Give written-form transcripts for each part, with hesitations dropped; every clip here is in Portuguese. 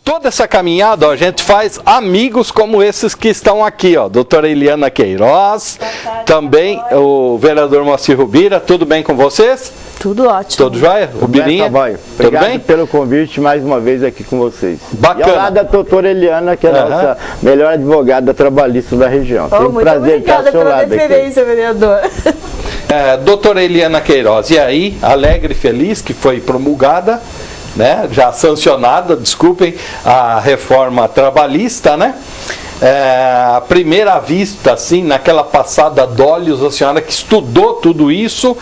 Toda essa caminhada, ó, a gente faz amigos como esses que estão aqui, ó, doutora Eliana Queiroz, também o vereador Moacir Rubira. Tudo bem com vocês? Tudo ótimo. Tudo jóia? Rubirinha? Tudo bem? Pelo convite mais uma vez aqui com vocês. Bacana. E ao lado da doutora Eliana, que é a nossa melhor advogada trabalhista da região. Tenho um prazer de estar ao seu lado. Muito obrigada pela deferência, vereador. Doutora Eliana Queiroz, e aí, alegre e feliz que foi promulgada, né, já sancionada, desculpem, a reforma trabalhista, né? À primeira vista, assim, naquela passada d'olhos, a senhora que estudou tudo isso,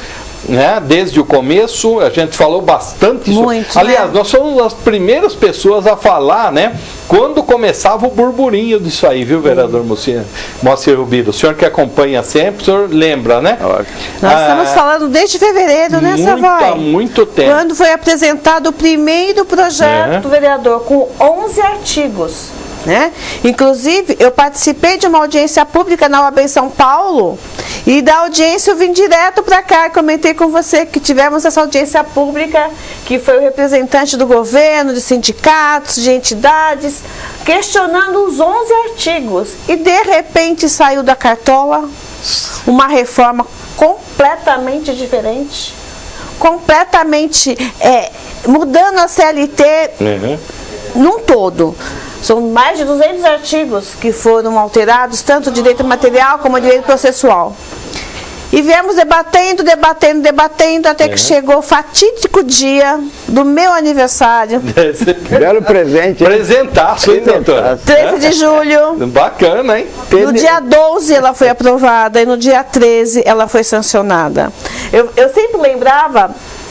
né, desde o começo, a gente falou bastante isso. Muito, aliás, né? Nós somos as primeiras pessoas a falar, né, quando começava o burburinho disso aí, viu, vereador Moacir Rubira? O senhor que acompanha sempre, o senhor lembra, né? Nós estamos falando desde fevereiro, né, Savoy? Há muito tempo. Quando foi apresentado o primeiro projeto do vereador, com 11 artigos. Né? Inclusive, eu participei de uma audiência pública na UAB em São Paulo, e da audiência eu vim direto para cá e comentei com você que tivemos essa audiência pública, que foi o representante do governo, de sindicatos, de entidades, questionando os 11 artigos, e de repente saiu da cartola uma reforma completamente diferente, completamente mudando a CLT num todo. São mais de 200 artigos que foram alterados, tanto o direito material como o direito processual. E viemos debatendo, até que chegou o fatídico dia do meu aniversário. Belo presente. Presentaço, hein, doutora? 13 de julho. Bacana, hein? No dia 12 ela foi aprovada e no dia 13 ela foi sancionada. Eu sempre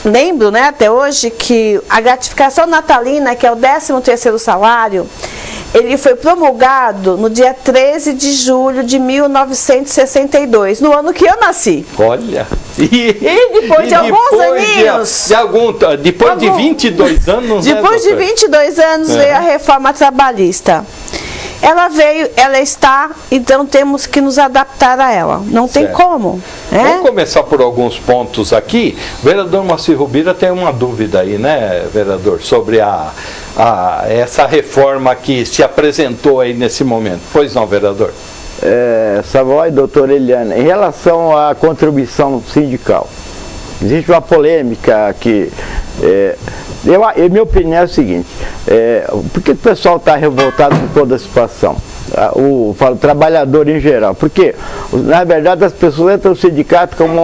lembro, né, até hoje, que a gratificação natalina, que é o 13º salário, ele foi promulgado no dia 13 de julho de 1962, no ano que eu nasci. Olha! E depois de alguns aninhos... Depois de 22 anos, depois de 22 anos veio a reforma trabalhista. Ela veio, ela está, então temos que nos adaptar a ela. Não tem como. Vamos começar por alguns pontos aqui. O vereador Moacir Rubira tem uma dúvida aí, né, vereador, sobre essa reforma que se apresentou aí nesse momento. Pois não, vereador? Savoy, doutora Eliana, em relação à contribuição sindical, existe uma polêmica que... minha opinião é o seguinte, por que o pessoal está revoltado com toda a situação? O trabalhador em geral, porque na verdade as pessoas entram no sindicato como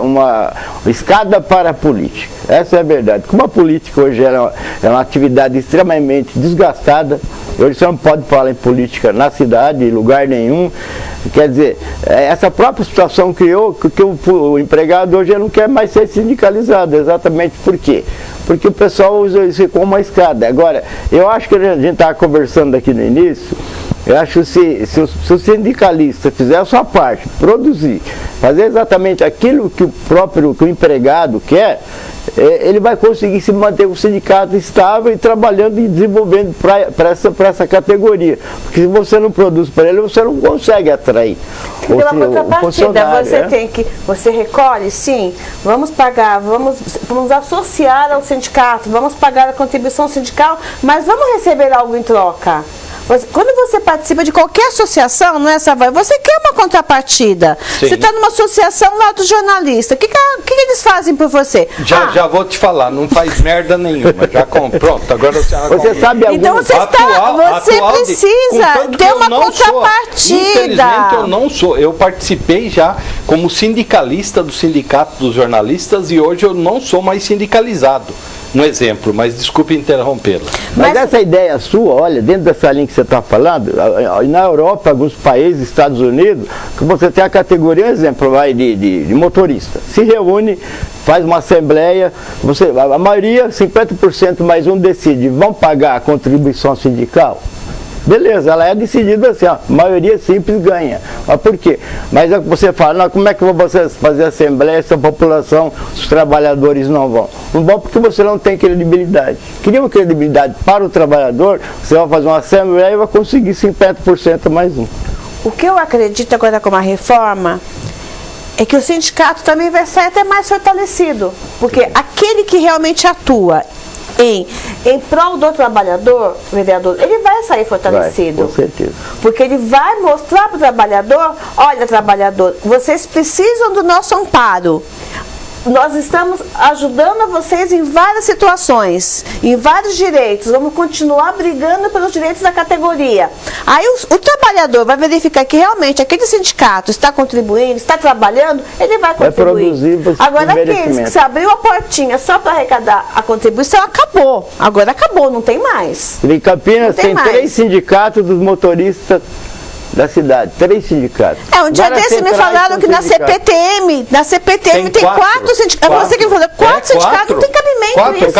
uma escada para a política. Essa é a verdade. Como a política hoje é uma atividade extremamente desgastada, hoje você não pode falar em política na cidade, em lugar nenhum. Quer dizer, essa própria situação criou que o empregado hoje não quer mais ser sindicalizado. Exatamente por quê? Porque o pessoal usa isso como uma escada. Agora, eu acho que a gente estava conversando aqui no início, eu acho que se o sindicalista fizer a sua parte, produzir, fazer exatamente aquilo que o empregado quer, ele vai conseguir se manter com o sindicato estável e trabalhando e desenvolvendo para essa categoria. Porque se você não produz para ele, você não consegue atrair. Pela contrapartida, você recolhe, sim, vamos pagar, vamos associar ao sindicato, vamos pagar a contribuição sindical, mas vamos receber algo em troca. Quando você participa de qualquer associação, não é, Savoy? Você quer uma contrapartida. Sim. Você está numa associação lá do jornalista. O que eles fazem por você? Já vou te falar, não faz merda nenhuma. Pronto, agora você sabe algum... Então você precisa ter uma contrapartida. Infelizmente eu não sou. Eu participei já como sindicalista do Sindicato dos Jornalistas e hoje eu não sou mais sindicalizado. Um exemplo, mas desculpe interrompê-la. Mas essa ideia sua, olha, dentro dessa linha que você está falando, na Europa, alguns países, Estados Unidos, que você tem a categoria, um exemplo, de motorista. Se reúne, faz uma assembleia, a maioria, 50% mais um decide, vão pagar a contribuição sindical? Beleza, ela é decidida assim, a maioria simples ganha. Mas por quê? Mas é que você fala, não, como é que vocês fazer assembleia se a população, os trabalhadores não vão? Não vão porque você não tem credibilidade. Queria uma credibilidade para o trabalhador, você vai fazer uma assembleia e vai conseguir 50% mais um. O que eu acredito agora com a reforma é que o sindicato também vai sair até mais fortalecido. Porque aquele que realmente atua em prol do trabalhador, vereador, ele vai sair fortalecido. Vai, com certeza. Porque ele vai mostrar para o trabalhador, olha, trabalhador, vocês precisam do nosso amparo. Nós estamos ajudando vocês em várias situações, em vários direitos. Vamos continuar brigando pelos direitos da categoria. Aí o trabalhador vai verificar que realmente aquele sindicato está contribuindo, está trabalhando, ele vai contribuir. Agora, aqueles que se abriu a portinha só para arrecadar a contribuição, acabou. Agora acabou, não tem mais. Em Campinas tem 3 sindicatos dos motoristas da cidade, 3 sindicatos. Um dia desse me falaram que na CPTM tem 4 sindicatos. Você que falou, 4 sindicatos, não tem cabimento isso.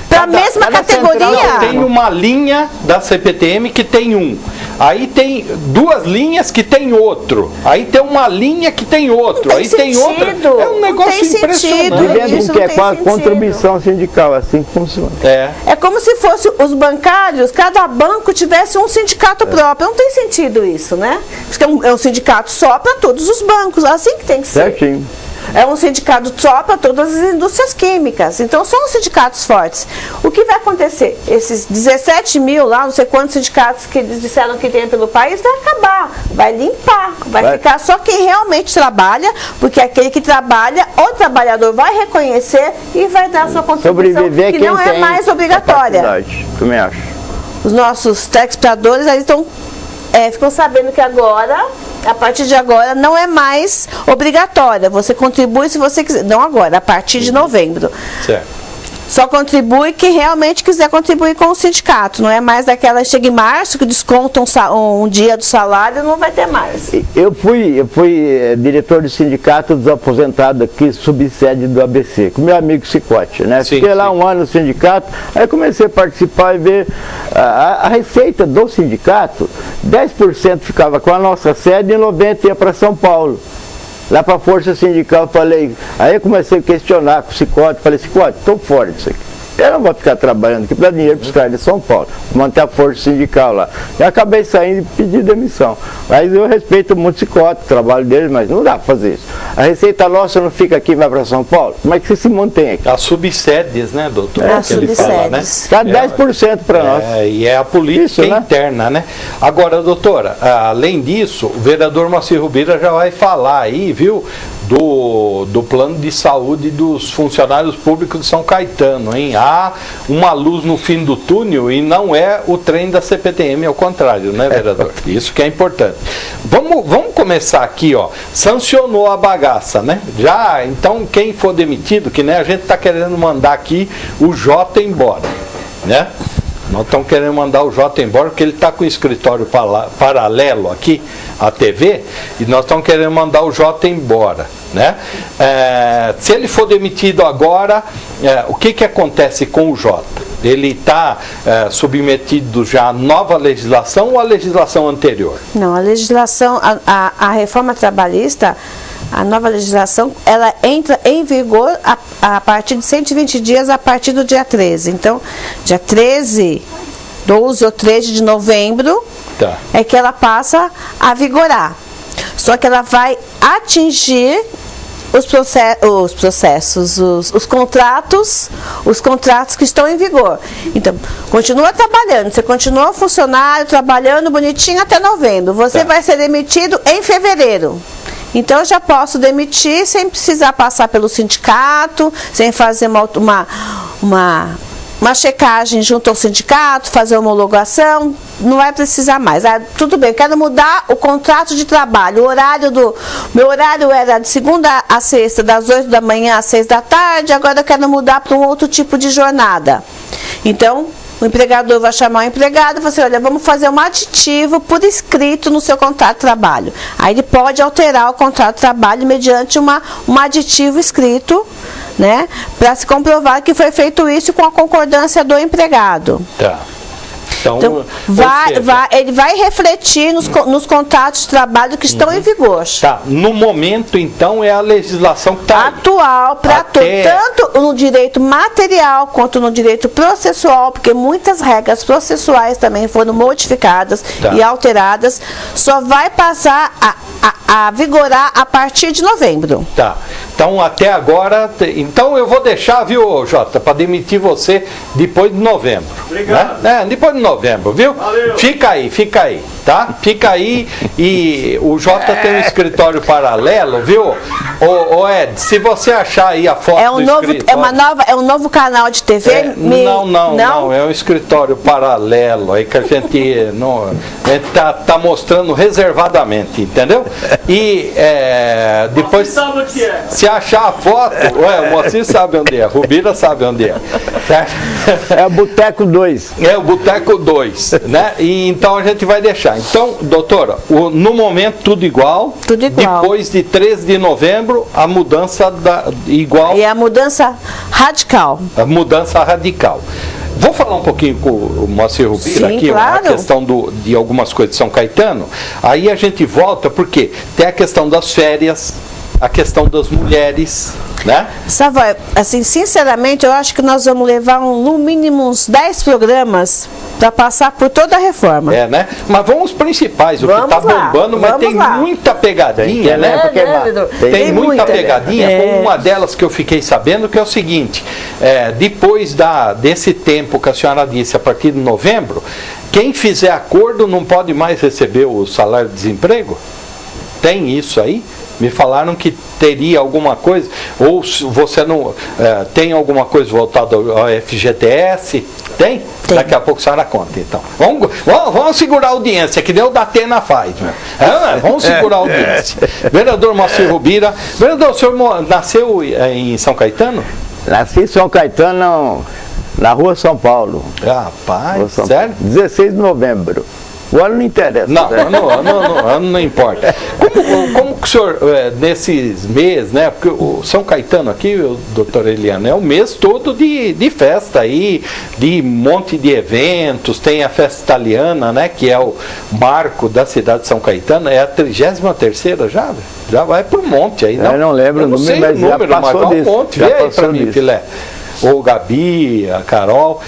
Para a mesma categoria. Tem uma linha da CPTM que tem um. Aí tem 2 linhas que tem outro. Aí tem uma linha que tem outro. Aí tem outra. É um negócio impressionante. Isso que é quase contribuição sindical, assim que funciona. É como se fosse os bancários, cada banco tivesse um sindicato próprio. Não tem sentido isso, né? Porque é um sindicato só para todos os bancos, assim que tem que ser. Certinho. É um sindicato só para todas as indústrias químicas. Então, são sindicatos fortes. O que vai acontecer? Esses 17 mil lá, não sei quantos sindicatos que eles disseram que tem pelo país, vai acabar. Vai limpar. Vai ficar só quem realmente trabalha, porque aquele que trabalha, o trabalhador vai reconhecer e vai dar sua contribuição, que não é mais obrigatória. Também acho. Os nossos telespectadores aí estão... ficam sabendo que agora, a partir de agora, não é mais obrigatória. Você contribui se você quiser. Não agora, a partir de novembro. Certo. Só contribui quem realmente quiser contribuir com o sindicato. Não é mais daquela, chega em março, que descontam um dia do salário, não vai ter mais. Eu fui diretor do sindicato dos aposentados aqui, subsede do ABC, com meu amigo Cicote, né? Fiquei lá um ano no sindicato, aí comecei a participar e ver a receita do sindicato, 10% ficava com a nossa sede e 90% ia para São Paulo. Lá para a Força Sindical, aí eu comecei a questionar com o Cicote, falei, Cicote, estou fora disso aqui. Eu não vou ficar trabalhando aqui para dar dinheiro para os caras de São Paulo, manter a Força Sindical lá. E acabei saindo e pedi demissão. Mas eu respeito muito o Cicote, o trabalho dele, mas não dá para fazer isso. A receita nossa não fica aqui e vai para São Paulo? Como é que você se mantém aqui? As subsedes, né, doutor? As subsedes. Dá 10% para nós. E é a política isso, interna, né? Agora, doutora, além disso, o vereador Moacir Rubira já vai falar aí, viu, do plano de saúde dos funcionários públicos de São Caetano, hein? Há uma luz no fim do túnel e não é o trem da CPTM, ao contrário, né, vereador? Isso que é importante. Vamos começar aqui, ó. Sancionou a bagaça, né? Já, então, quem for demitido, que nem a gente está querendo mandar aqui o Jota embora, né? Nós estamos querendo mandar o Jota embora, porque ele está com o escritório paralelo aqui, à TV, e nós estamos querendo mandar o Jota embora, né? Se ele for demitido agora, o que acontece com o Jota? Ele está submetido já à nova legislação ou à legislação anterior? Não, a legislação, a reforma trabalhista, a nova legislação, ela entra em vigor a partir de 120 dias, a partir do dia 13. Então, dia 13, 12 ou 13 de novembro, é que ela passa a vigorar. Só que ela vai atingir os contratos que estão em vigor. Então, continua trabalhando, você continua funcionário, trabalhando bonitinho até novembro. Você vai ser demitido em fevereiro. Então, eu já posso demitir sem precisar passar pelo sindicato, sem fazer uma checagem junto ao sindicato, fazer homologação, não vai precisar mais. Tudo bem, eu quero mudar o contrato de trabalho. Meu horário era de segunda a sexta, das 8 da manhã às 6 da tarde, agora eu quero mudar para um outro tipo de jornada. Então, o empregador vai chamar o empregado e falar assim, olha, vamos fazer um aditivo por escrito no seu contrato de trabalho. Aí ele pode alterar o contrato de trabalho mediante um aditivo escrito, né, para se comprovar que foi feito isso com a concordância do empregado. Tá. Então ele vai refletir nos contratos de trabalho que estão em vigor. Tá. No momento, então, é a legislação que está atual para tanto no direito material quanto no direito processual, porque muitas regras processuais também foram modificadas e alteradas. Só vai passar a vigorar a partir de novembro. Tá. Então, até agora... Então, eu vou deixar, viu, Jota, para demitir você depois de novembro. Obrigado. Né? Depois de novembro, viu? Valeu. Fica aí, tá? Fica aí e o Jota tem um escritório paralelo, viu? Ô Ed, se você achar aí a foto do escritório... É um novo canal de TV? Não, é um escritório paralelo aí que a gente tá mostrando reservadamente, entendeu? E depois, sabe o que é. se achar a foto, o Moacir sabe onde é, a Rubira sabe onde é. Certo? É o Boteco 2. É o Boteco 2, né? E então a gente vai deixar. Então, doutora, no momento tudo igual. Tudo igual. Depois de 13 de novembro, a mudança igual. E a mudança radical. A mudança radical. Vou falar um pouquinho com o Moacir Rubira aqui, claro. A questão de algumas coisas de São Caetano. Aí a gente volta, porque tem a questão das férias, a questão das mulheres, né? Savoy, assim, sinceramente, eu acho que nós vamos levar no mínimo uns 10 programas para passar por toda a reforma. Né? Mas vamos os principais, o que está bombando, mas tem muita pegadinha, né? Tem muita pegadinha, como uma delas que eu fiquei sabendo, que é o seguinte, depois desse tempo que a senhora disse, a partir de novembro, quem fizer acordo não pode mais receber o salário de desemprego? Tem isso aí? Me falaram que teria alguma coisa, ou você não tem alguma coisa voltada ao FGTS? Tem? Daqui a pouco a senhora conta, então. Vamos segurar a audiência, que nem o Datena faz. Vamos segurar a audiência. Vereador Moacir Rubira. Vereador, o senhor nasceu em São Caetano? Nasci em São Caetano, na rua São Paulo. Rapaz, sério? 16 de novembro. O ano não interessa. Não, ano não importa. Como que o senhor, nesses meses, né? Porque o São Caetano aqui, o doutor Eliana, é o mês todo de festa aí, de um monte de eventos, tem a festa italiana, né? Que é o marco da cidade de São Caetano, é a 33ª já? Já vai por um monte aí, não? Eu não lembro o número, mas já passou disso. Vê um monte, vê aí pra mim, filé. Ou Gabi, a Carol,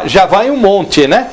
já vai um monte, né?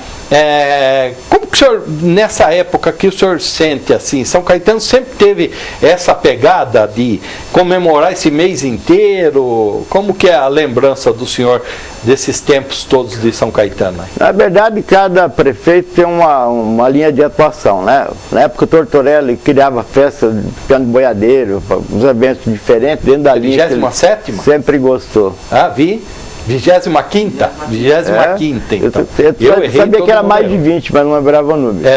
Como que o senhor, nessa época que o senhor sente assim, São Caetano sempre teve essa pegada de comemorar esse mês inteiro? Como que é a lembrança do senhor desses tempos todos de São Caetano? Na verdade, cada prefeito tem uma linha de atuação, né? Na época o Tortorelli criava festa de piano de boiadeiro, uns eventos diferentes dentro da linha. 27ª? Sempre gostou. Vi. 25ª? 25ª, então. Eu sabia que era mais de 20, mas não lembrava o número.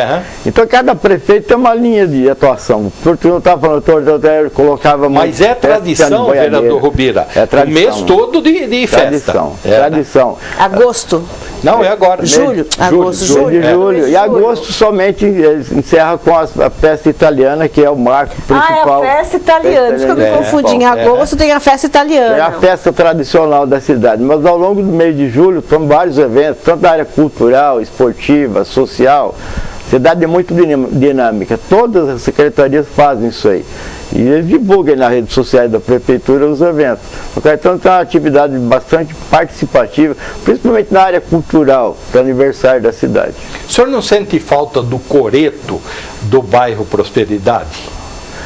Então cada prefeito tem uma linha de atuação. Porque não estava falando, o Tortorelli colocava mais. Mas é tradição, vereador Rubira. É tradição. O mês todo de festa. Tradição. Agosto. Não, é agora. Julho. Julho. E agosto somente encerra com a festa italiana, que é o marco principal. É a festa italiana. Isso que eu me confundi. Em agosto tem a festa italiana. É a festa tradicional da cidade. Mas ao longo do mês de julho, são vários eventos, tanto da área cultural, esportiva, social. A cidade é muito dinâmica. Todas as secretarias fazem isso aí. E eles divulgam nas redes sociais da prefeitura os eventos. O Caetano tem uma atividade bastante participativa, principalmente na área cultural, do aniversário da cidade. O senhor não sente falta do coreto do bairro Prosperidade?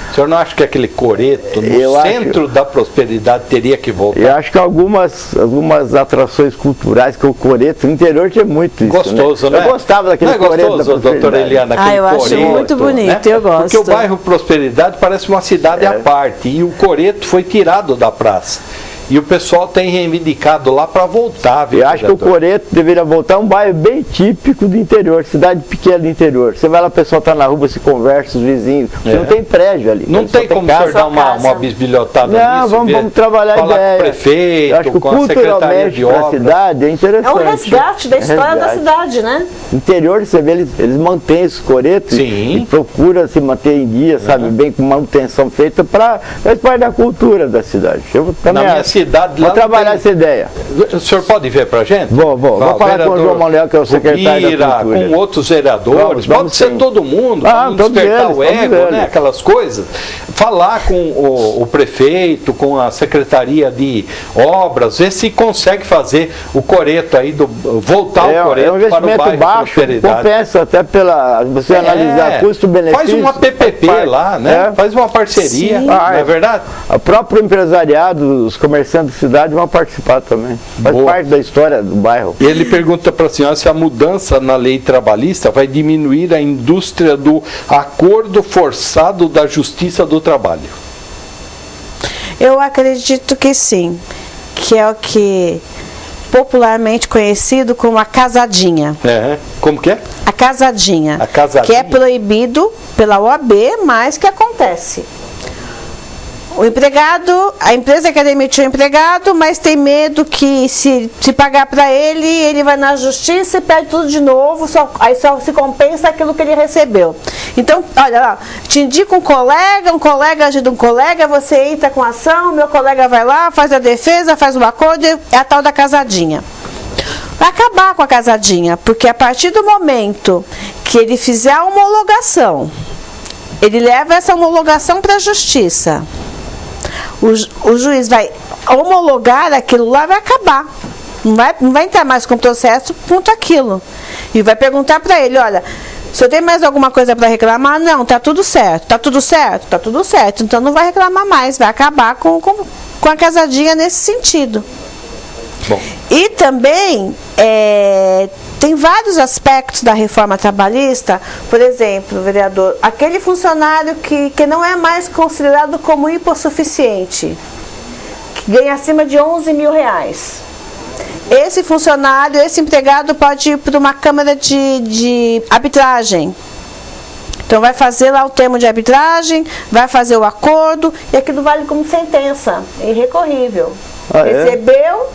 O senhor não acha que aquele coreto no centro da Prosperidade teria que voltar? Eu acho que algumas atrações culturais, que o coreto no interior tinha muito isso. Gostoso, né? Eu gostava daquele coreto. Gostoso, doutora Eliana, aquele eu acho muito bonito, né? Eu gosto. Porque o bairro Prosperidade parece uma cidade à parte, e o coreto foi tirado da praça. E o pessoal tem reivindicado lá para voltar. Eu acho que o coreto deveria voltar, um bairro bem típico do interior, cidade pequena do interior. Você vai lá, o pessoal está na rua, se conversa, os vizinhos. Não tem prédio ali. Não tem como o senhor dar uma bisbilhotada nisso? Não, vamos trabalhar a ideia. Com o prefeito, eu acho que com a secretaria de obras. A cidade é interessante. É um resgate da história da cidade, né? No interior, você vê, eles mantêm esses coretos e procuram se manter em dia, sabe, bem com manutenção feita para faz parte da cultura da cidade. Eu também na minha cidade lá. Vou trabalhar essa ideia. O senhor pode ver pra gente? Vou falar com o João Manuel, que é o secretário da Cultura. Com outros vereadores, pode ser todo mundo, para não despertar o ego, né? Aquelas coisas. falar com o prefeito, com a Secretaria de Obras, ver se consegue fazer o coreto aí, voltar o coreto para o bairro baixo, Prosperidade. Compensa até pela você analisar custo-benefício. Faz uma PPP lá, né? Faz uma parceria, não é verdade? O próprio empresariado, os comerciantes da cidade vão participar também. Faz parte da história do bairro. E ele pergunta para a senhora se a mudança na lei trabalhista vai diminuir a indústria do acordo forçado da Justiça do Trabalho. Eu acredito que sim, que é o que popularmente conhecido como a casadinha. Como que é? A casadinha. A casadinha. Que é proibido pela OAB, mas que acontece. O empregado, a empresa quer demitir o empregado, mas tem medo que se pagar para ele, ele vai na justiça e pede tudo de novo, aí só se compensa aquilo que ele recebeu. Então, olha lá, te indica um colega ajuda um colega, você entra com a ação, meu colega vai lá, faz a defesa, faz o acordo, é a tal da casadinha. Vai acabar com a casadinha, porque a partir do momento que ele fizer a homologação, ele leva essa homologação para a justiça. O juiz vai homologar aquilo lá, vai acabar. Não vai entrar mais com o processo, ponto aquilo. E vai perguntar para ele, olha, se eu tenho mais alguma coisa para reclamar, não, tá tudo certo. Tá tudo certo? Tá tudo certo. Então não vai reclamar mais, vai acabar com a casadinha nesse sentido. Bom. E também tem vários aspectos da reforma trabalhista, por exemplo, vereador, aquele funcionário que não é mais considerado como hipossuficiente, que ganha acima de R$11 mil. Esse funcionário, esse empregado pode ir para uma câmara de arbitragem. Então vai fazer lá o termo de arbitragem, vai fazer o acordo, e aquilo vale como sentença, é irrecorrível. Recebeu,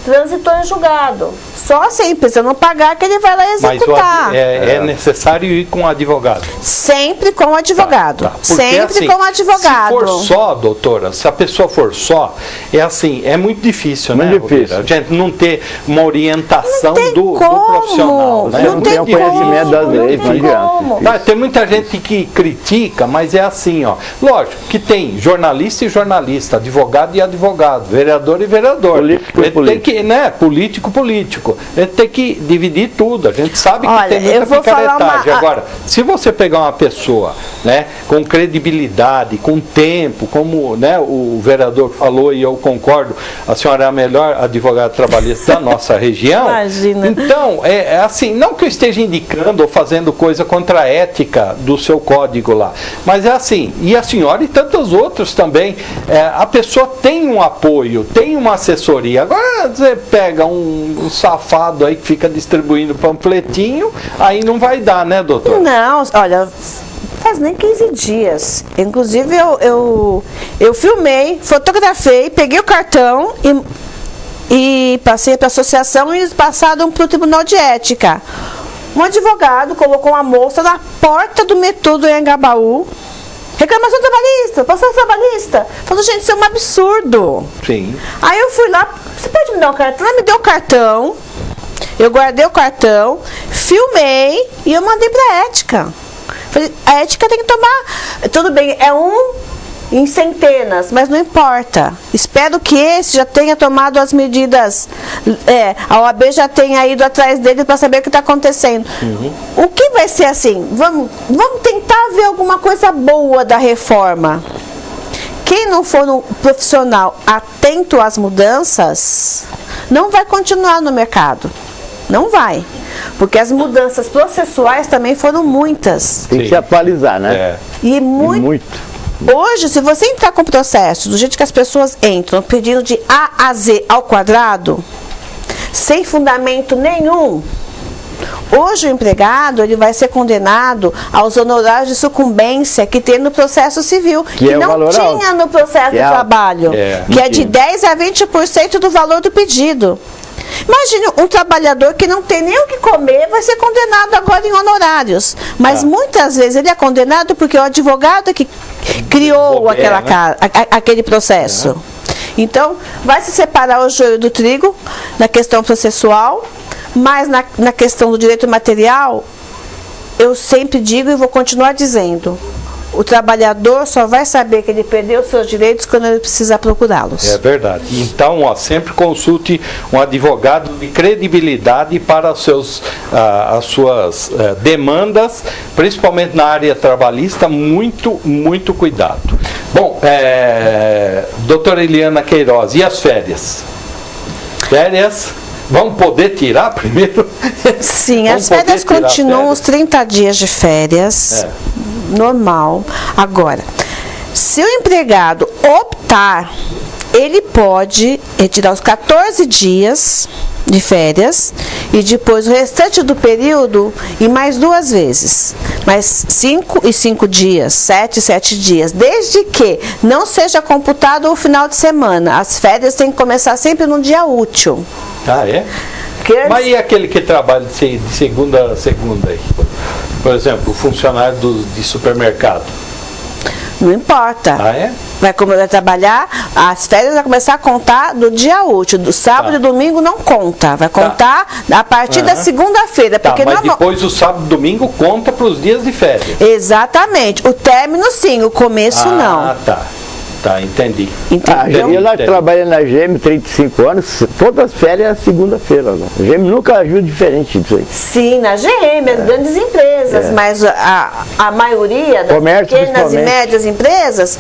transitou em julgado. Só se a empresa não pagar que ele vai lá executar. Mas é necessário ir com o advogado. Sempre com o advogado. Tá. Porque, sempre assim, com o advogado. Se for só, doutora, se a pessoa for só, é muito difícil, né? Muito difícil. A gente não ter uma orientação do profissional. Né? Não tem o conhecimento das leis, não adianta. Tem muita gente que critica, mas é assim, ó. Lógico que tem jornalista e jornalista, advogado e advogado, vereador e vereador. Político e político. Político. A gente tem que dividir tudo. A gente sabe que tem muita picaretagem. Agora, se você pegar uma pessoa, né, com credibilidade, com tempo, como, né, o vereador falou e eu concordo, a senhora é a melhor advogada trabalhista da nossa região. Imagina. Então, é assim, não que eu esteja indicando ou fazendo coisa contra a ética do seu código lá, mas é assim, e a senhora e tantos outros também, a pessoa tem um apoio, tem uma assessoria. Agora você pega um safado aí que fica distribuindo panfletinho, aí não vai dar, né, doutor? Não, olha, faz nem 15 dias. Inclusive eu filmei, fotografei, peguei o cartão e passei para a associação e eles passaram para o Tribunal de Ética. Um advogado colocou uma moça na porta do metrô do Anhangabaú. Reclamação trabalhista, passou trabalhista. Falou, gente, isso é um absurdo. Sim. Aí eu fui lá, você pode me dar o cartão? Ela me deu o cartão, eu guardei o cartão, filmei e eu mandei para a ética. Falei, a ética tem que tomar, tudo bem, é em centenas, mas não importa. Espero que esse já tenha tomado as medidas, a OAB já tenha ido atrás dele para saber o que está acontecendo. Uhum. O que vai ser assim? Vamos tentar ver alguma coisa boa da reforma. Quem não for um profissional atento às mudanças, não vai continuar no mercado. Não vai. Porque as mudanças processuais também foram muitas. Tem que se atualizar, né? E muito. Hoje, se você entrar com o processo, do jeito que as pessoas entram, pedindo de A a Z ao quadrado, sem fundamento nenhum, hoje o empregado ele vai ser condenado aos honorários de sucumbência que tem no processo civil, que não tinha no processo de trabalho, que é de 10% a 20% do valor do pedido. Imagine um trabalhador que não tem nem o que comer, vai ser condenado agora em honorários. Mas muitas vezes ele é condenado porque o advogado que criou aquele processo. Então, vai se separar o joio do trigo na questão processual, mas na questão do direito material, eu sempre digo e vou continuar dizendo, o trabalhador só vai saber que ele perdeu os seus direitos quando ele precisar procurá-los. É verdade. Então, sempre consulte um advogado de credibilidade para as suas demandas, principalmente na área trabalhista, muito, muito cuidado. Bom, doutora Eliana Queiroz, e as férias? Férias, vão poder tirar primeiro? Sim, as férias continuam os 30 dias de férias, normal. Agora, se o empregado optar, ele pode retirar os 14 dias de férias e depois o restante do período e mais 2 vezes. Mais 5 e 5 dias, 7 e 7 dias, desde que não seja computado o final de semana. As férias têm que começar sempre num dia útil. Ah, é? Mas e aquele que trabalha de segunda a segunda aí? Por exemplo, o funcionário de supermercado? Não importa. Ah, é? Vai trabalhar, as férias vai começar a contar do dia útil, do sábado e domingo não conta, vai contar a partir da segunda-feira. Mas depois o sábado e domingo conta para os dias de férias. Exatamente, o término sim, o começo não. Ah, tá, entendi. Eu lá trabalhando na GM 35 anos, todas as férias é segunda-feira. Né? A GM nunca agiu diferente disso aí. Sim, na GM, as grandes empresas, mas a maioria das pequenas e médias empresas,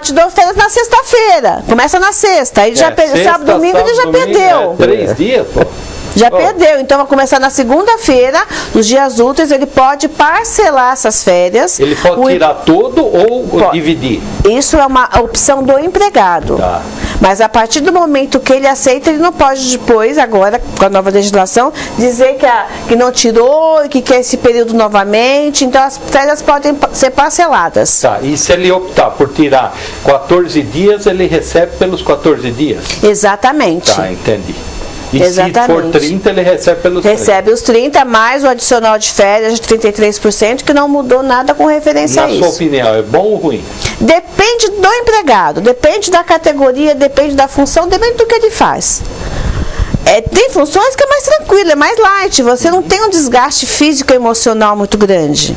te dou férias na sexta-feira, começa na sexta, aí já perdeu, sábado e domingo ele já perdeu. 3 dias, pô. Já perdeu, então vai começar na segunda-feira, nos dias úteis, ele pode parcelar essas férias. Ele pode tirar todo ou dividir? Isso é uma opção do empregado. Tá. Mas a partir do momento que ele aceita, ele não pode depois, agora, com a nova legislação, dizer que não tirou e que quer esse período novamente. Então as férias podem ser parceladas. Tá, e se ele optar por tirar 14 dias, ele recebe pelos 14 dias? Exatamente. Tá, entendi. E exatamente. Se for 30, ele recebe pelos 30. Recebe os 30, mais o adicional de férias de 33%, que não mudou nada com referência a isso. Na sua opinião, é bom ou ruim? Depende do empregado, depende da categoria, depende da função, depende do que ele faz. Tem funções que é mais tranquilo, é mais light, você não tem um desgaste físico e emocional muito grande.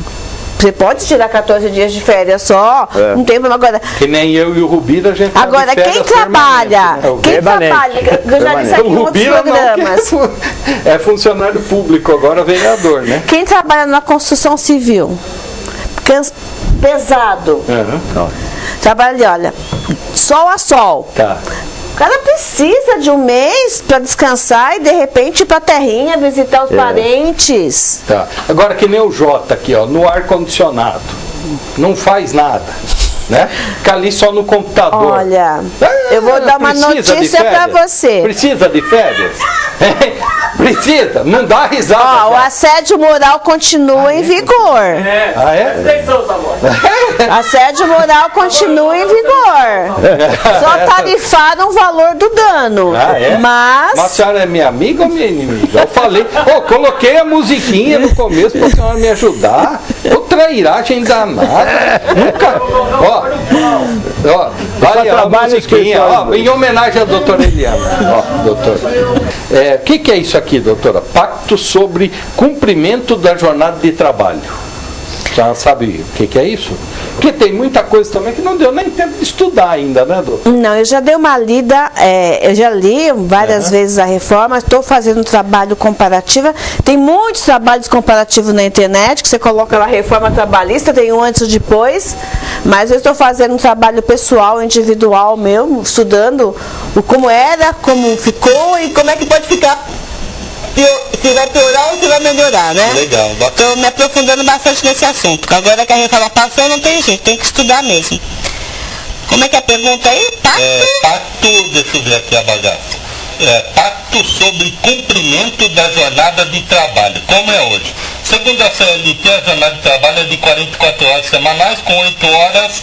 Você pode tirar 14 dias de férias só, não tem problema. Agora, que nem eu e o Rubira, a gente agora, quem trabalha, eu já disse aqui em outros programas. É funcionário público, agora vereador, né? Quem trabalha na construção civil, pesado, trabalha ali, olha, sol a sol. Tá. O cara precisa de um mês para descansar e de repente ir para a terrinha, visitar os parentes. Tá. Agora que nem o Jota aqui, ó, no ar-condicionado. Não faz nada, né? Fica ali só no computador. Olha, eu vou dar uma notícia para você. Precisa de férias? Precisa, não dá risada. O assédio moral continua em vigor. Ah, é? Assédio moral continua em vigor. Só tarifaram o valor do dano. Ah, é? Mas a senhora é minha amiga ou minha inimiga? Eu falei, coloquei a musiquinha no começo para a senhora me ajudar. Trairagem danada. Nunca. Olha a musiquinha, em homenagem à doutora Eliana. Doutor. O que é isso aqui, doutora? Pacto sobre cumprimento da jornada de trabalho. Já sabe o que é isso? Porque tem muita coisa também que não deu nem tempo de estudar ainda, né, doutor? Não, eu já dei uma lida, eu já li várias vezes a reforma, estou fazendo um trabalho comparativo. Tem muitos trabalhos comparativos na internet, que você coloca lá reforma trabalhista, tem um antes e depois, mas eu estou fazendo um trabalho pessoal, individual meu, estudando como era, como ficou e como é que pode ficar. Se vai piorar ou se vai melhorar, né? Legal, bacana. Estou me aprofundando bastante nesse assunto, porque agora que a reforma passou não tem jeito, tem que estudar mesmo. Como é que é a pergunta aí? Pacto, deixa eu ver aqui a bagaça. Pacto sobre cumprimento da jornada de trabalho, como é hoje. Segundo a CLT, a jornada de trabalho é de 44 horas semanais, com 8 horas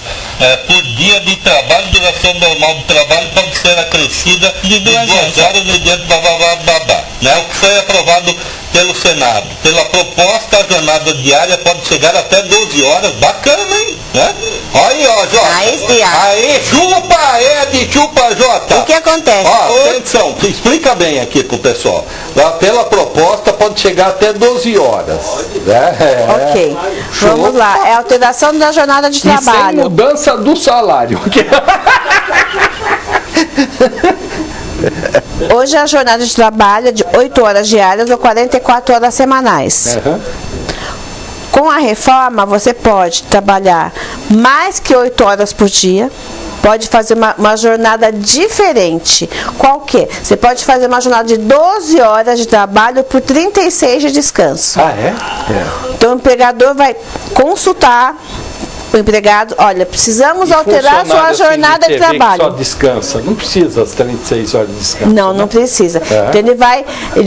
por dia de trabalho. Duração normal do trabalho pode ser acrescida de 2 horas mediante babá. Né? O que foi aprovado pelo Senado. Pela proposta, a jornada diária pode chegar até 12 horas. Bacana, hein? Né? Olha aí, ó, Jota. Aí, chupa, Ed, chupa, Jota. O que acontece? Ó, atenção, explica bem aqui pro pessoal. Pela proposta, pode chegar até 12 horas. Ok, vamos lá. É alteração da jornada de E sem trabalho. mudança do salário. Hoje a jornada de trabalho é de 8 horas diárias ou 44 horas semanais. Uhum. Com a reforma, você pode trabalhar mais que 8 horas por dia, pode fazer uma jornada diferente. Qual que é? Você pode fazer uma jornada de 12 horas de trabalho por 36 de descanso. Ah, é? Então o empregador vai consultar o empregado, olha, precisamos alterar sua jornada de trabalho. Só descansa, não precisa as 36 horas de descanso. Não, não precisa. Então ele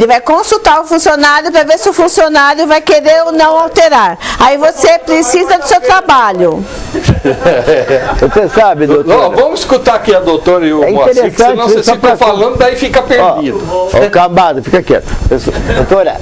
vai consultar o funcionário para ver se o funcionário vai querer ou não alterar. Aí você precisa do seu trabalho. Você sabe, doutor? Vamos escutar aqui a doutora e o Moacir, que senão você fica falando, daí fica perdido. Ó, Cambada, fica quieto. Doutora,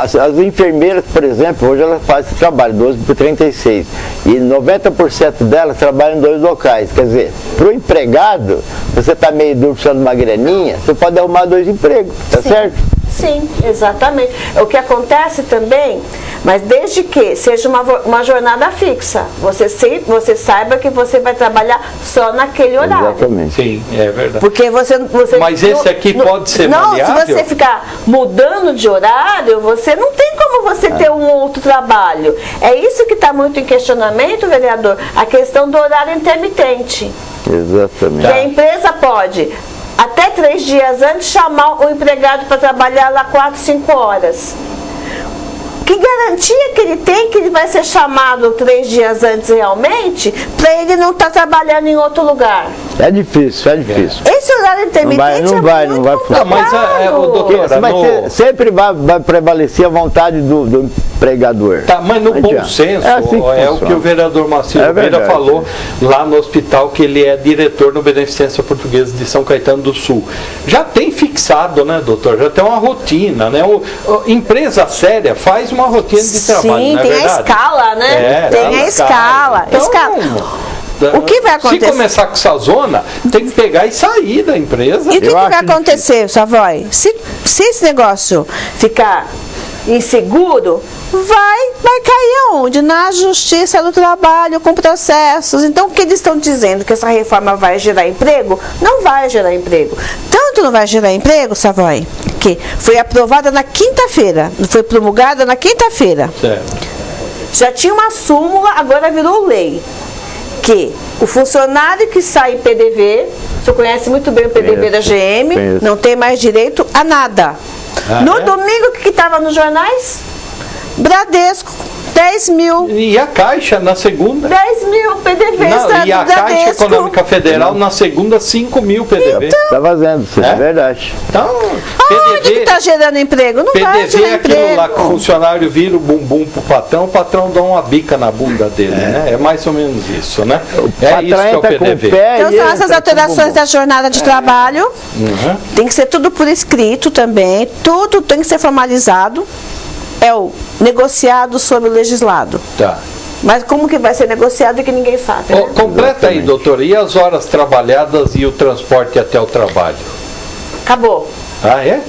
as enfermeiras, por exemplo, hoje elas fazem esse trabalho, 12 por 36. E 90% delas trabalham em 2 locais. Quer dizer, para o empregado, você está meio duro precisando de uma graninha, você pode arrumar 2 empregos, tá certo? Sim, exatamente. O que acontece também, mas desde que seja uma jornada fixa, você saiba que você vai trabalhar só naquele horário. Exatamente. Sim, é verdade. Porque você Mas esse aqui pode ser maleável? Não, se você ficar mudando de horário, você não tem como você ter um outro trabalho. É isso que está muito em questionamento, vereador, a questão do horário intermitente. Exatamente. Que a empresa pode, até 3 dias antes, chamar o empregado para trabalhar lá 4, 5 horas. Que garantia que ele tem que ele vai ser chamado 3 dias antes realmente, para ele não estar trabalhando em outro lugar? É difícil, é difícil. Esse horário intermitente não vai funcionar. Mas doutora, sempre vai prevalecer a vontade do empregador. Tá, mas no bom senso, é o que o vereador Moacir Oliveira falou lá no hospital, que ele é diretor no Beneficência Portuguesa de São Caetano do Sul. Já tem fixado, né, doutor? Já tem uma rotina, né? Empresa séria faz uma rotina de trabalho, sim, não é tem verdade? a escala, né? Tem a escala. Então, o que vai acontecer? Se começar com essa zona, tem que pegar e sair da empresa. E o que vai acontecer, Savoy? Se esse negócio ficar inseguro, vai cair aonde? Na Justiça do Trabalho, com processos. Então, o que eles estão dizendo? Que essa reforma vai gerar emprego? Não vai gerar emprego. Tanto não vai gerar emprego, Savoy, que foi aprovada na quinta-feira, foi promulgada na quinta-feira. Já tinha uma súmula, agora virou lei. Que o funcionário que sai em PDV, o senhor conhece muito bem o PDV da GM, não tem mais direito a nada. No domingo, o que estava nos jornais? Bradesco, 10 mil. E a Caixa na segunda? 10 mil PDV. E a Caixa Econômica Federal na segunda, 5 mil PDV. Está fazendo, isso é verdade. Então, onde que está gerando emprego? Não vai gerar é aquilo emprego. lá que o funcionário vira o bumbum pro patrão, o patrão dá uma bica na bunda dele, né? É mais ou menos isso, né? É isso que é o PDV. Então são essas alterações da jornada de trabalho. Tem que ser tudo por escrito também, tudo tem que ser formalizado. É o negociado sobre o legislado. Tá. Mas como que vai ser negociado e que ninguém sabe? Né? Completa aí, doutor. E as horas trabalhadas e o transporte até o trabalho? Acabou. Ah, é?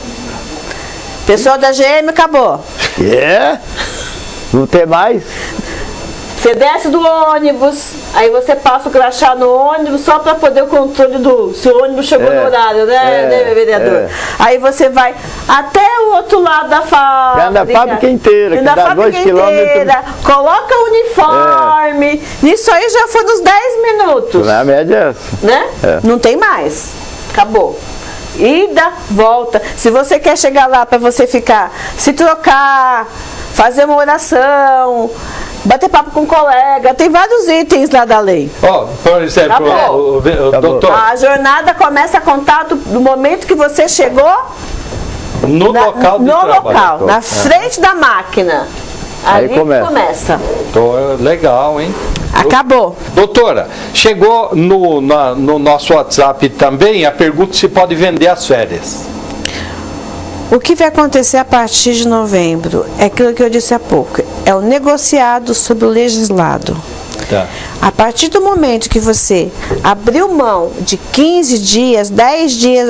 Pessoal da GM, acabou. Não tem mais? Você desce do ônibus, aí você passa o crachá no ônibus só para poder o controle do se o ônibus chegou no horário, né, vereador? Aí você vai até o outro lado da fábrica. Já na fábrica inteira, que dá 2 quilômetros. Coloca o uniforme. Isso aí já foi nos 10 minutos. Na média é essa. Né? Não tem mais. Acabou. Ida, volta. Se você quer chegar lá para você ficar, se trocar, fazer uma oração, bater papo com um colega, tem vários itens lá da lei. Por exemplo, doutor. A jornada começa a contar do momento que você chegou no local de trabalho. No local, na frente da máquina. Aí Ali começa. Legal, hein? Acabou. Doutora, chegou no nosso WhatsApp também a pergunta se pode vender as férias. O que vai acontecer a partir de novembro é aquilo que eu disse há pouco, é o negociado sobre o legislado. Tá. A partir do momento que você abriu mão de 15 dias, 10 dias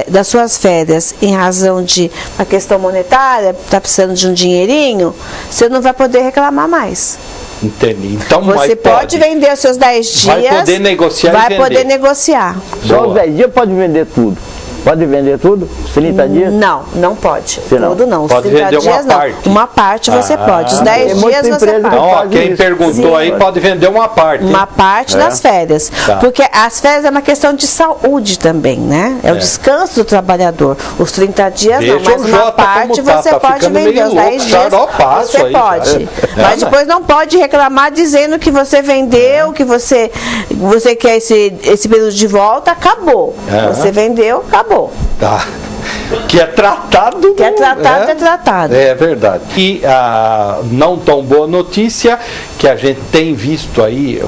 das suas férias em razão de uma questão monetária, está precisando de um dinheirinho, você não vai poder reclamar mais. Entendi. Então, Você pode vender os seus 10 dias. Vai poder negociar vai e vender. poder negociar. Só os 10 dias pode vender tudo. Pode vender tudo? 30 dias? Não, não pode. Não. Tudo não. Os Pode 30 vender dias uma não. parte. Uma parte você pode. Os 10 tem dias muita você empresa pode. que Ó, faz quem isso. perguntou Sim. aí pode vender uma parte. hein? Uma parte das férias. Tá. Porque as férias é uma questão de saúde também, né? É o descanso do trabalhador. Os 30 dias Veja não, mas o uma Jota parte como tá, você tá pode ficando vender. meio Os 10 louco, dias xaropaço você aí, pode. já. Mas depois não pode reclamar dizendo que você vendeu, que você quer esse período de volta, acabou. Você vendeu, acabou. Tá. Que é tratado. Que é tratado, é tratado. É verdade. E a não tão boa notícia que a gente tem visto aí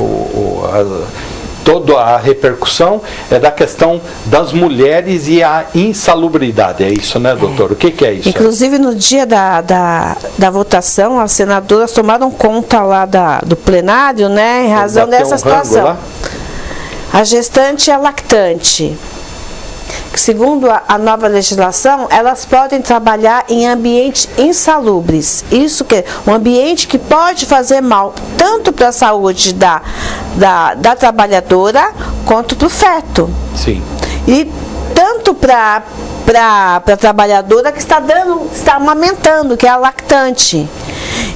toda a repercussão é da questão das mulheres e a insalubridade. É isso, né, doutor? O que é isso? Inclusive, no dia da votação, as senadoras tomaram conta lá do plenário, né, em razão dessa situação. A gestante e a lactante. Segundo a nova legislação, elas podem trabalhar em ambientes insalubres. Isso que um ambiente que pode fazer mal tanto para a saúde da trabalhadora quanto para o feto. Sim. E tanto para a trabalhadora que está amamentando, que é a lactante.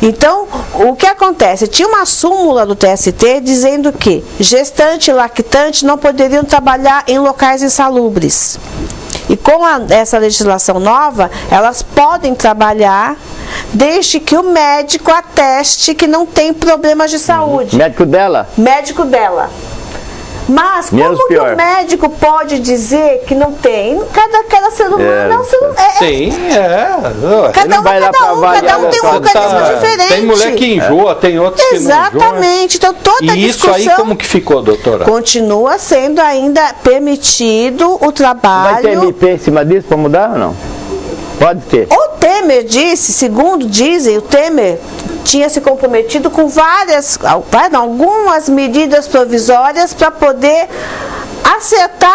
Então, o que acontece? Tinha uma súmula do TST dizendo que gestante e lactante não poderiam trabalhar em locais insalubres. E com essa legislação nova, elas podem trabalhar desde que o médico ateste que não tem problemas de saúde. Médico dela? Médico dela. Mas como que o médico pode dizer que não tem? Cada ser humano Sim, Cada um tem um organismo diferente. Tem mulher que enjoa, tem outros que não enjoam. Exatamente. Então toda a discussão. E isso aí como que ficou, doutora? Continua sendo ainda permitido o trabalho. Vai ter MP em cima disso para mudar ou não? Pode ter. O Temer disse, segundo dizem, o Temer tinha se comprometido com algumas medidas provisórias para poder acertar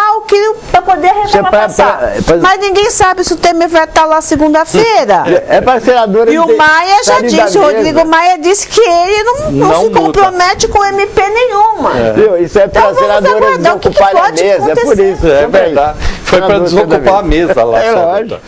para poder reforma passar. Mas ninguém sabe se o Temer vai estar lá segunda-feira. É para senadora. E o Maia já disse, o Rodrigo Maia disse que ele não se compromete com MP nenhuma. Isso é para a senadora desocupar a mesa, é por isso. É verdade. Foi para desocupar a mesa lá. É lógico.